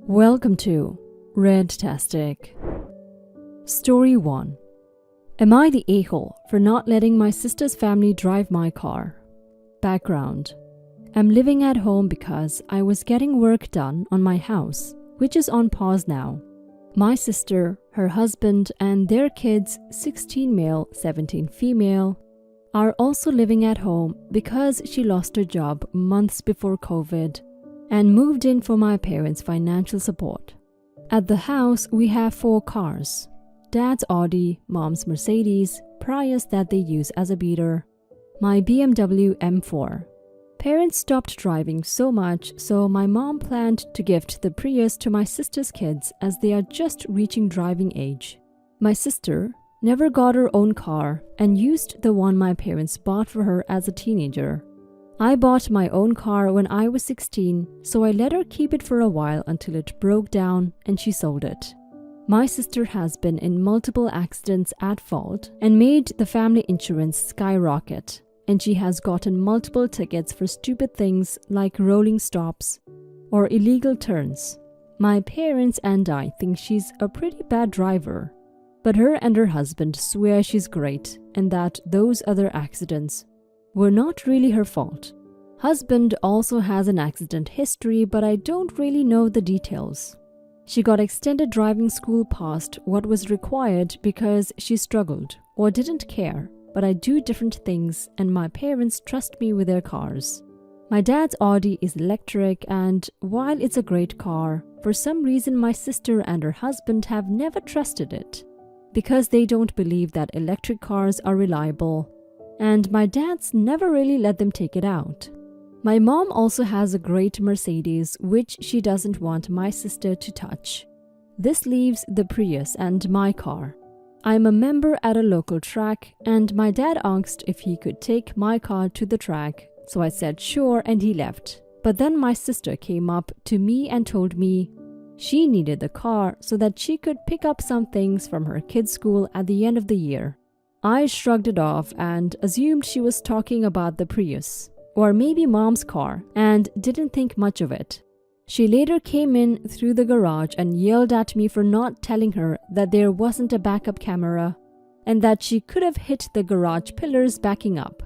Welcome to Redtastic. Story 1. Am I the a-hole for not letting my sister's family drive my car? Background. I'm living at home because I was getting work done on my house, which is on pause now. My sister, her husband, and their kids, 16 male, 17 female, are also living at home because she lost her job months before COVID and moved in for my parents' financial support. At the house, we have 4 cars. Dad's Audi, Mom's Mercedes, Prius that they use as a beater, my BMW M4. Parents stopped driving so much, so my mom planned to gift the Prius to my sister's kids as they are just reaching driving age. My sister never got her own car and used the one my parents bought for her as a teenager. I bought my own car when I was 16, so I let her keep it for a while until it broke down and she sold it. My sister has been in multiple accidents at fault and made the family insurance skyrocket, and she has gotten multiple tickets for stupid things like rolling stops or illegal turns. My parents and I think she's a pretty bad driver, but her and her husband swear she's great and that those other accidents were not really her fault. Husband also has an accident history, but I don't really know the details. She got extended driving school past what was required because she struggled or didn't care, but I do different things and my parents trust me with their cars. My dad's Audi is electric, and while it's a great car, for some reason my sister and her husband have never trusted it because they don't believe that electric cars are reliable, and my dad's never really let them take it out. My mom also has a great Mercedes, which she doesn't want my sister to touch. This leaves the Prius and my car. I'm a member at a local track, and my dad asked if he could take my car to the track, so I said sure and he left. But then my sister came up to me and told me she needed the car so that she could pick up some things from her kids' school at the end of the year. I shrugged it off and assumed she was talking about the Prius, or maybe Mom's car, and didn't think much of it. She later came in through the garage and yelled at me for not telling her that there wasn't a backup camera and that she could have hit the garage pillars backing up.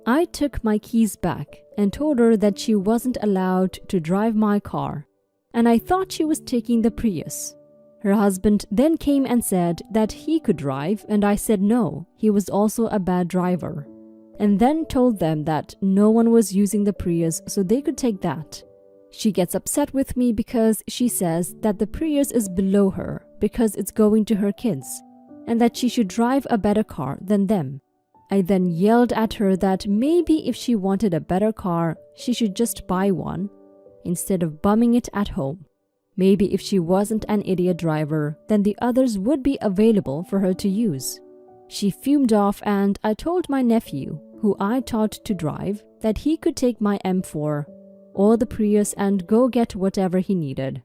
I took my keys back and told her that she wasn't allowed to drive my car, and I thought she was taking the Prius. Her husband then came and said that he could drive, and I said no, he was also a bad driver, and then told them that no one was using the Prius so they could take that. She gets upset with me because she says that the Prius is below her because it's going to her kids, and that she should drive a better car than them. I then yelled at her that maybe if she wanted a better car, she should just buy one instead of bumming it at home. Maybe if she wasn't an idiot driver, then the others would be available for her to use. She fumed off, and I told my nephew, who I taught to drive, that he could take my M4 or the Prius and go get whatever he needed.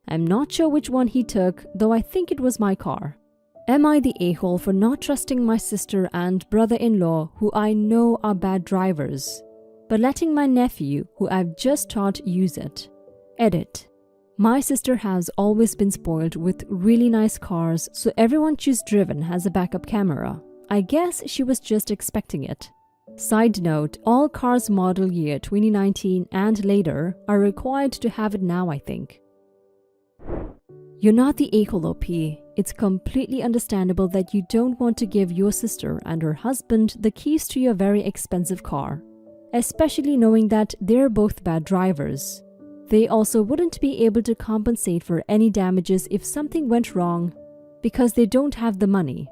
I'm not sure which one he took, though I think it was my car. Am I the a-hole for not trusting my sister and brother-in-law, who I know are bad drivers, but letting my nephew, who I've just taught, use it? Edit. My sister has always been spoiled with really nice cars, so everyone she's driven has a backup camera. I guess she was just expecting it. Side note, all cars model year 2019 and later are required to have it now, I think. You're not the a-hole OP. It's completely understandable that you don't want to give your sister and her husband the keys to your very expensive car, especially knowing that they're both bad drivers. They also wouldn't be able to compensate for any damages if something went wrong because they don't have the money.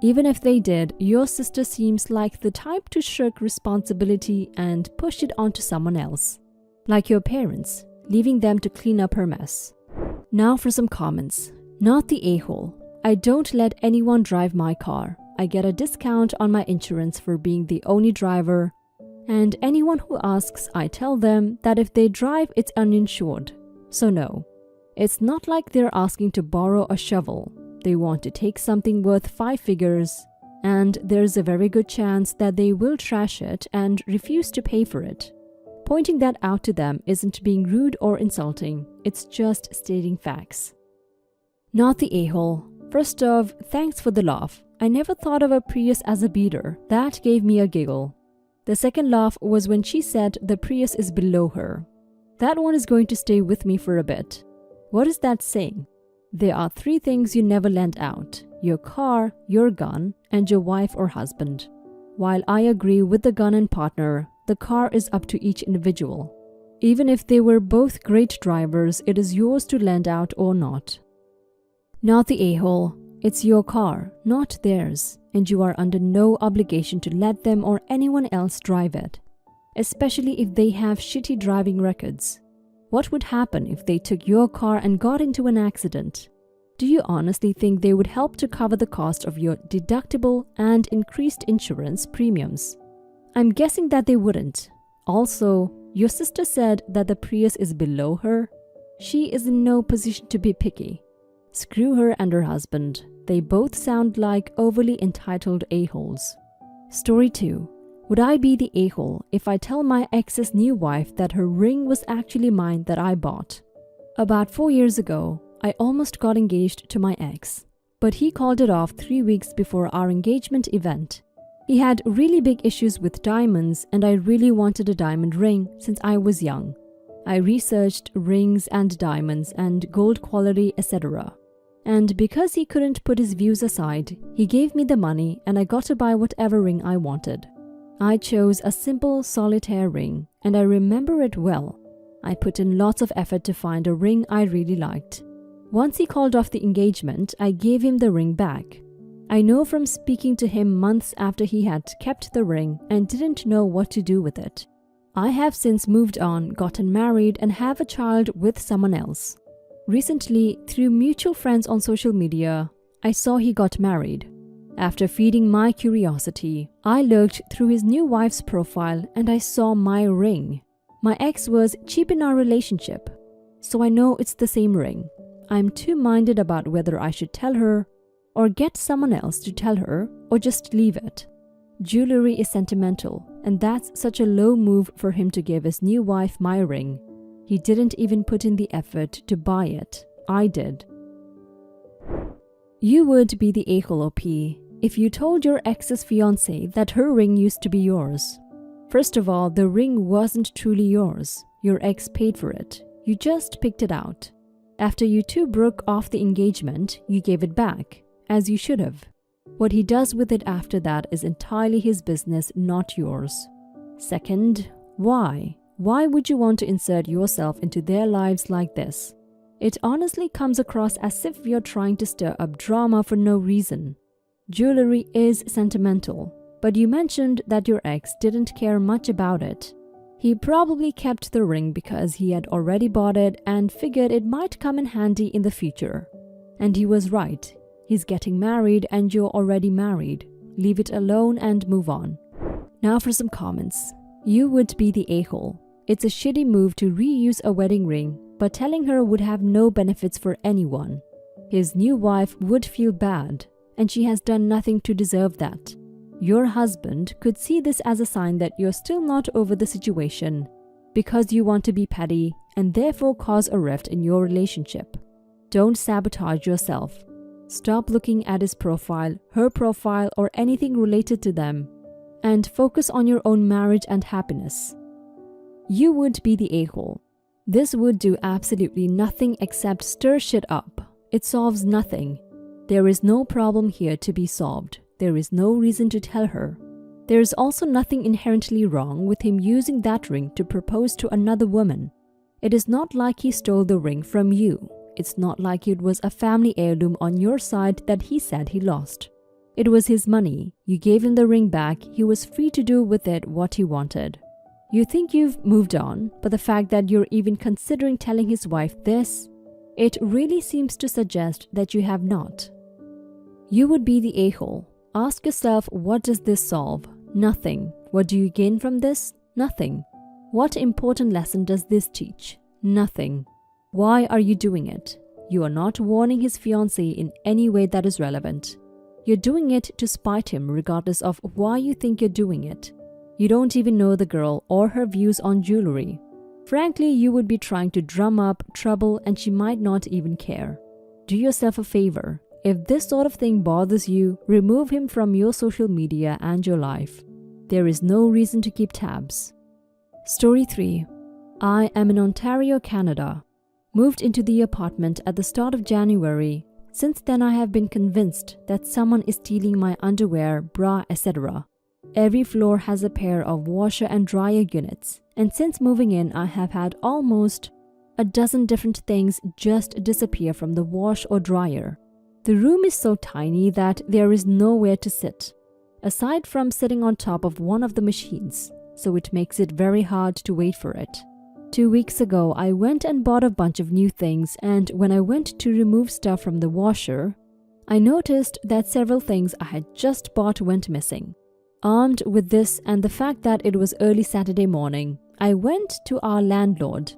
Even if they did, your sister seems like the type to shirk responsibility and push it onto someone else, like your parents, leaving them to clean up her mess. Now for some comments. Not the a-hole. I don't let anyone drive my car. I get a discount on my insurance for being the only driver, and anyone who asks, I tell them that if they drive, it's uninsured. So no, it's not like they're asking to borrow a shovel. They want to take something worth 5 figures, and there's a very good chance that they will trash it and refuse to pay for it. Pointing that out to them isn't being rude or insulting, it's just stating facts. Not the a-hole. First off, thanks for the laugh. I never thought of a Prius as a beater. That gave me a giggle. The second laugh was when she said the Prius is below her. That one is going to stay with me for a bit. What is that saying? There are 3 things you never lend out: your car, your gun, and your wife or husband. While I agree with the gun and partner, the car is up to each individual. Even if they were both great drivers, it is yours to lend out or not. Not the a-hole. It's your car, not theirs, and you are under no obligation to let them or anyone else drive it, especially if they have shitty driving records. What would happen if they took your car and got into an accident? Do you honestly think they would help to cover the cost of your deductible and increased insurance premiums? I'm guessing that they wouldn't. Also, your sister said that the Prius is below her. She is in no position to be picky. Screw her and her husband. They both sound like overly entitled a-holes. Story 2. Would I be the a-hole if I tell my ex's new wife that her ring was actually mine that I bought? About 4 years ago, I almost got engaged to my ex, but he called it off 3 weeks before our engagement event. He had really big issues with diamonds, and I really wanted a diamond ring since I was young. I researched rings and diamonds and gold quality, etc. And because he couldn't put his views aside, he gave me the money and I got to buy whatever ring I wanted. I chose a simple solitaire ring, and I remember it well. I put in lots of effort to find a ring I really liked. Once he called off the engagement, I gave him the ring back. I know from speaking to him months after he had kept the ring and didn't know what to do with it. I have since moved on, gotten married, and have a child with someone else. Recently, through mutual friends on social media, I saw he got married. After feeding my curiosity, I looked through his new wife's profile and I saw my ring. My ex was cheap in our relationship, so I know it's the same ring. I'm two-minded about whether I should tell her or get someone else to tell her or just leave it. Jewelry is sentimental, and that's such a low move for him to give his new wife my ring. He didn't even put in the effort to buy it. I did. You would be the a-hole OP if you told your ex's fiancé that her ring used to be yours. First of all, the ring wasn't truly yours. Your ex paid for it. You just picked it out. After you two broke off the engagement, you gave it back, as you should have. What he does with it after that is entirely his business, not yours. Second, why? Why would you want to insert yourself into their lives like this? It honestly comes across as if you're trying to stir up drama for no reason. Jewelry is sentimental, but you mentioned that your ex didn't care much about it. He probably kept the ring because he had already bought it and figured it might come in handy in the future. And he was right. He's getting married and you're already married. Leave it alone and move on. Now for some comments. You would be the a-hole. It's a shitty move to reuse a wedding ring, but telling her would have no benefits for anyone. His new wife would feel bad, and she has done nothing to deserve that. Your husband could see this as a sign that you're still not over the situation because you want to be petty and therefore cause a rift in your relationship. Don't sabotage yourself. Stop looking at his profile, her profile, or anything related to them, and focus on your own marriage and happiness. You would be the a-hole. This would do absolutely nothing except stir shit up. It solves nothing. There is no problem here to be solved. There is no reason to tell her. There is also nothing inherently wrong with him using that ring to propose to another woman. It is not like he stole the ring from you. It's not like it was a family heirloom on your side that he said he lost. It was his money. You gave him the ring back. He was free to do with it what he wanted. You think you've moved on, but the fact that you're even considering telling his wife this, it really seems to suggest that you have not. You would be the a-hole. Ask yourself, what does this solve? Nothing. What do you gain from this? Nothing. What important lesson does this teach? Nothing. Why are you doing it? You are not warning his fiancé in any way that is relevant. You're doing it to spite him regardless of why you think you're doing it. You don't even know the girl or her views on jewelry. Frankly, you would be trying to drum up trouble and she might not even care. Do yourself a favor. If this sort of thing bothers you, remove him from your social media and your life. There is no reason to keep tabs. Story 3. I am in Ontario, Canada. Moved into the apartment at the start of January. Since then, I have been convinced that someone is stealing my underwear, bra, etc. Every floor has a pair of washer and dryer units, and since moving in, I have had almost a dozen different things just disappear from the wash or dryer. The room is so tiny that there is nowhere to sit, aside from sitting on top of one of the machines, so it makes it very hard to wait for it. 2 weeks ago, I went and bought a bunch of new things, and when I went to remove stuff from the washer, I noticed that several things I had just bought went missing. Armed with this and the fact that it was early Saturday morning, I went to our landlord,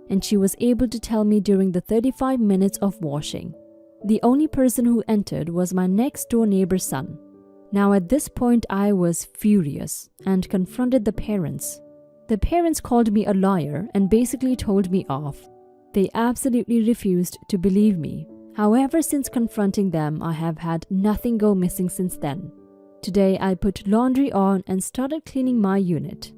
and she was able to tell me during the 35 minutes of washing. The only person who entered was my next-door neighbor's son. Now at this point I was furious and confronted the parents. The parents called me a liar and basically told me off. They absolutely refused to believe me. However, since confronting them, I have had nothing go missing since then. Today I put laundry on and started cleaning my unit.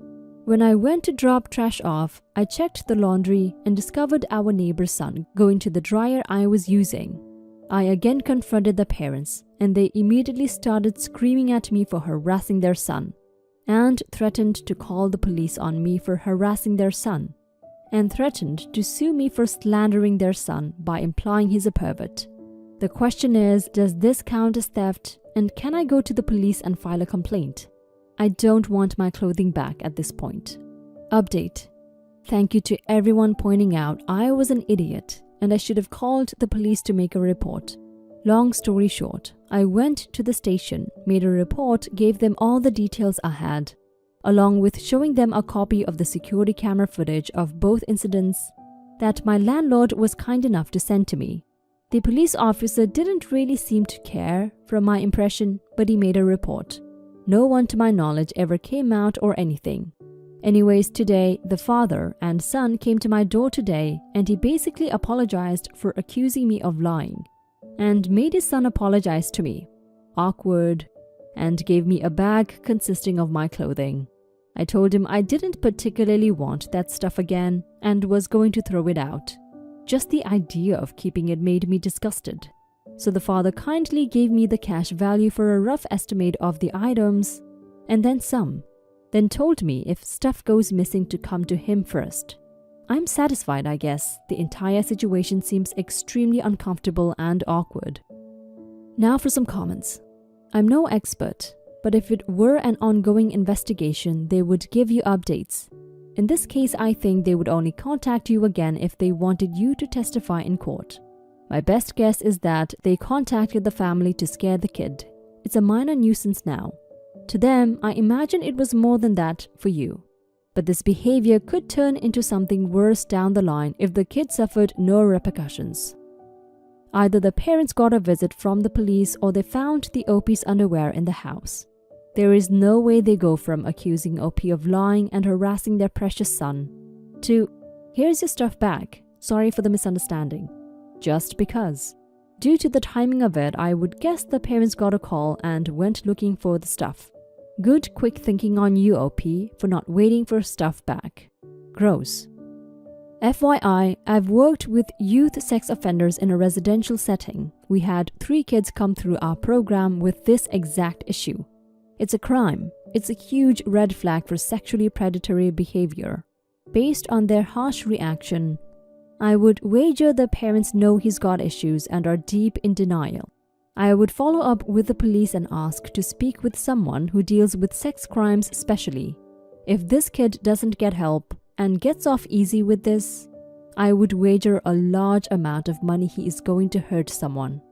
When I went to drop trash off, I checked the laundry and discovered our neighbor's son going to the dryer I was using. I again confronted the parents, and they immediately started screaming at me for harassing their son, and threatened to call the police on me for harassing their son, and threatened to sue me for slandering their son by implying he's a pervert. The question is, does this count as theft, and can I go to the police and file a complaint? I don't want my clothing back at this point. Update. Thank you to everyone pointing out I was an idiot and I should have called the police to make a report. Long story short, I went to the station, made a report, gave them all the details I had, along with showing them a copy of the security camera footage of both incidents that my landlord was kind enough to send to me. The police officer didn't really seem to care, from my impression, but he made a report. No one to my knowledge ever came out or anything. Anyways, today, the father and son came to my door today and he basically apologized for accusing me of lying and made his son apologize to me. Awkward. And gave me a bag consisting of my clothing. I told him I didn't particularly want that stuff again and was going to throw it out. Just the idea of keeping it made me disgusted. So the father kindly gave me the cash value for a rough estimate of the items, and then some. Then told me if stuff goes missing to come to him first. I'm satisfied, I guess. The entire situation seems extremely uncomfortable and awkward. Now for some comments. I'm no expert, but if it were an ongoing investigation, they would give you updates. In this case, I think they would only contact you again if they wanted you to testify in court. My best guess is that they contacted the family to scare the kid. It's a minor nuisance now. To them, I imagine it was more than that for you. But this behavior could turn into something worse down the line if the kid suffered no repercussions. Either the parents got a visit from the police or they found the OP's underwear in the house. There is no way they go from accusing OP of lying and harassing their precious son to, here's your stuff back, sorry for the misunderstanding, just because. Due to the timing of it, I would guess the parents got a call and went looking for the stuff. Good quick thinking on you, OP, for not waiting for stuff back. Gross. FYI, I've worked with youth sex offenders in a residential setting. We had 3 kids come through our program with this exact issue. It's a crime. It's a huge red flag for sexually predatory behavior. Based on their harsh reaction, I would wager the parents know he's got issues and are deep in denial. I would follow up with the police and ask to speak with someone who deals with sex crimes specially. If this kid doesn't get help and gets off easy with this, I would wager a large amount of money he is going to hurt someone.